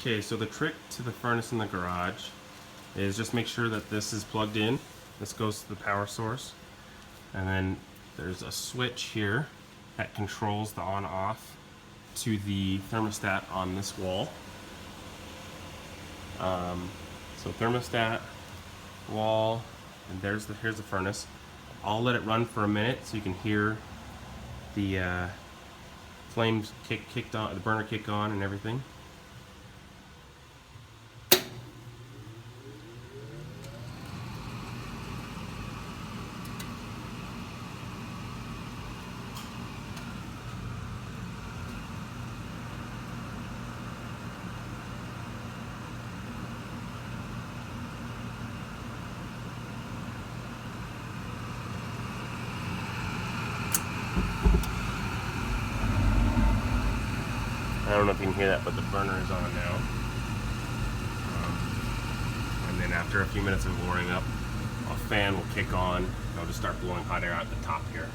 Okay, so the trick to the furnace in the garage is just make sure that this is plugged in. This goes to the power source. And then there's a switch here that controls the on-off to the thermostat on this wall. So thermostat, wall, and here's the furnace. I'll let it run for a minute so you can hear the flames kicked on, the burner kick on and everything. I don't know if you can hear that, but the burner is on now. And then after a few minutes of warming up, a fan will kick on. It'll just start blowing hot air out the top here.